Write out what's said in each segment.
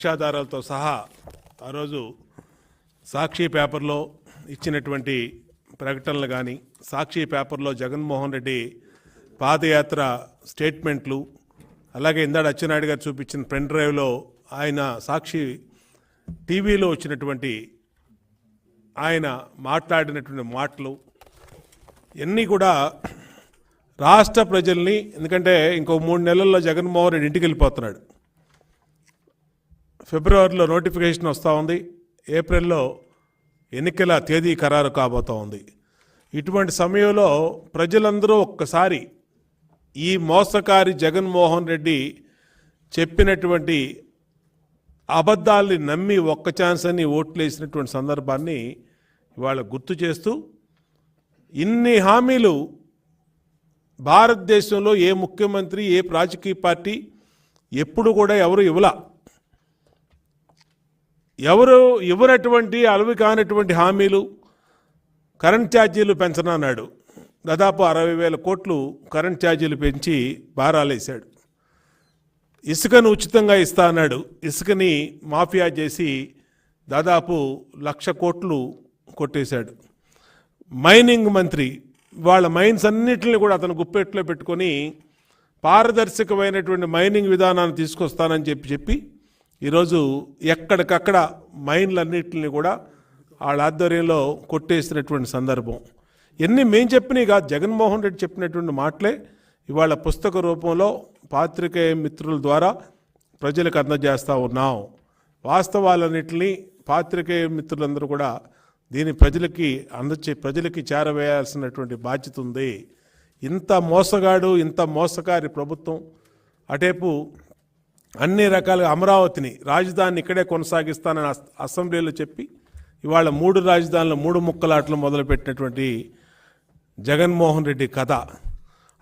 సాక్ష్యాధారాలతో సహా ఆ రోజు సాక్షి పేపర్లో ఇచ్చినటువంటి ప్రకటనలు కానీ, సాక్షి పేపర్లో జగన్మోహన్ రెడ్డి పాదయాత్ర స్టేట్మెంట్లు, అలాగే ఇందాడ అచ్చెన్నాయుడు గారు చూపించిన పెన్ డ్రైవ్లో ఆయన సాక్షి టీవీలో వచ్చినటువంటి ఆయన మాట్లాడినటువంటి మాటలు ఇవన్నీ కూడా రాష్ట్ర ప్రజల్ని, ఎందుకంటే ఇంకో 3 నెలల్లో జగన్మోహన్ రెడ్డి ఇంటికి వెళ్ళిపోతున్నాడు. ఫిబ్రవరిలో నోటిఫికేషన్ వస్తూ ఉంది, ఏప్రిల్లో ఎన్నికల తేదీ ఖరారు కాబోతూ ఉంది. ఇటువంటి సమయంలో ప్రజలందరూ ఒక్కసారి ఈ మోసకారి జగన్మోహన్ రెడ్డి చెప్పినటువంటి అబద్ధాల్ని నమ్మి ఒక్క ఛాన్స్ అని ఓట్లేసినటువంటి సందర్భాన్ని ఇవాళ గుర్తు చేస్తూ, ఇన్ని హామీలు భారతదేశంలో ఏ ముఖ్యమంత్రి, ఏ రాజకీయ పార్టీ ఎప్పుడు కూడా ఎవరు ఇవ్వనటువంటి అలవి కానటువంటి హామీలు. కరెంట్ ఛార్జీలు పెంచనన్నాడు, దాదాపు 60,000 కోట్లు కరెంట్ ఛార్జీలు పెంచి భారాలేశాడు. ఇసుకను ఉచితంగా ఇస్తా అన్నాడు, ఇసుకని మాఫియా చేసి దాదాపు 1,00,000 కోట్లు కొట్టేశాడు. మైనింగ్ మంత్రి వాళ్ళ మైన్స్ అన్నింటినీ కూడా అతను గుప్పెట్లో పెట్టుకొని పారదర్శకమైనటువంటి మైనింగ్ విధానాన్ని తీసుకొస్తానని చెప్పి ఈరోజు ఎక్కడికక్కడ మైన్లన్నింటినీ కూడా వాళ్ళ ఆధ్వర్యంలో కొట్టేసినటువంటి సందర్భం. ఎన్ని మేము చెప్పినాయి కాదు, జగన్మోహన్ రెడ్డి చెప్పినటువంటి మాటలే ఇవాళ పుస్తక రూపంలో పాత్రికేయ మిత్రుల ద్వారా ప్రజలకు అందజేస్తూ ఉన్నాం. వాస్తవాలన్నింటినీ పాత్రికేయ మిత్రులందరూ కూడా దీన్ని ప్రజలకి చేరవేయాల్సినటువంటి బాధ్యత ఉంది. ఇంత మోసగాడు, ఇంత మోసకారి ప్రభుత్వం, అటేపు అన్ని రకాలుగా అమరావతిని రాజధానిని ఇక్కడే కొనసాగిస్తానని అసెంబ్లీలో చెప్పి ఇవాళ 3 రాజధానులు 3 ముక్కలాటలు మొదలుపెట్టినటువంటి జగన్మోహన్ రెడ్డి కథ,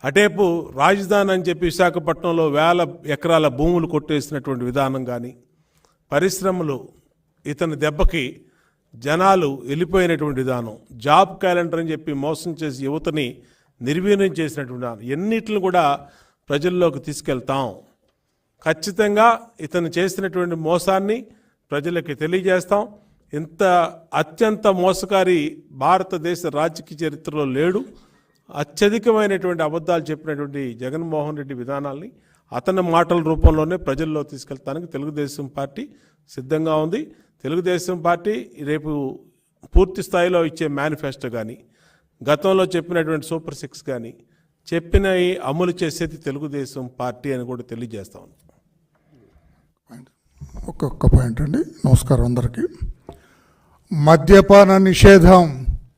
అటేపు రాజధాని అని చెప్పి విశాఖపట్నంలో 1000 ఎకరాల భూములు కొట్టేసినటువంటి విధానం కానీ, పరిశ్రమలు ఇతని దెబ్బకి జనాలు వెళ్ళిపోయినటువంటి విధానం, జాబ్ క్యాలెండర్ అని చెప్పి మోసం చేసి యువతని నిర్వీర్యం చేసినటువంటి విధానం, ఎన్నిటిని కూడా ప్రజల్లోకి తీసుకెళ్తాం. ఖచ్చితంగా ఇతను చేసినటువంటి మోసాన్ని ప్రజలకి తెలియజేస్తాం. ఇంత అత్యంత మోసకారి భారతదేశ రాజకీయ చరిత్రలో లేడు. అత్యధికమైనటువంటి అబద్ధాలు చెప్పినటువంటి జగన్మోహన్ రెడ్డి విధానాల్ని అతని మాటల రూపంలోనే ప్రజల్లో తీసుకెళ్తానికి తెలుగుదేశం పార్టీ సిద్ధంగా ఉంది. తెలుగుదేశం పార్టీ రేపు పూర్తి స్థాయిలో ఇచ్చే మేనిఫెస్టో కానీ, గతంలో చెప్పినటువంటి సూపర్ 6 కానీ చెప్పినవి అమలు చేసేది తెలుగుదేశం పార్టీ అని కూడా తెలియజేస్తా ఉన్నాం. ఒక్కొక్క పాయింట్ అండి. నమస్కారం అందరికీ. మద్యపాన నిషేధం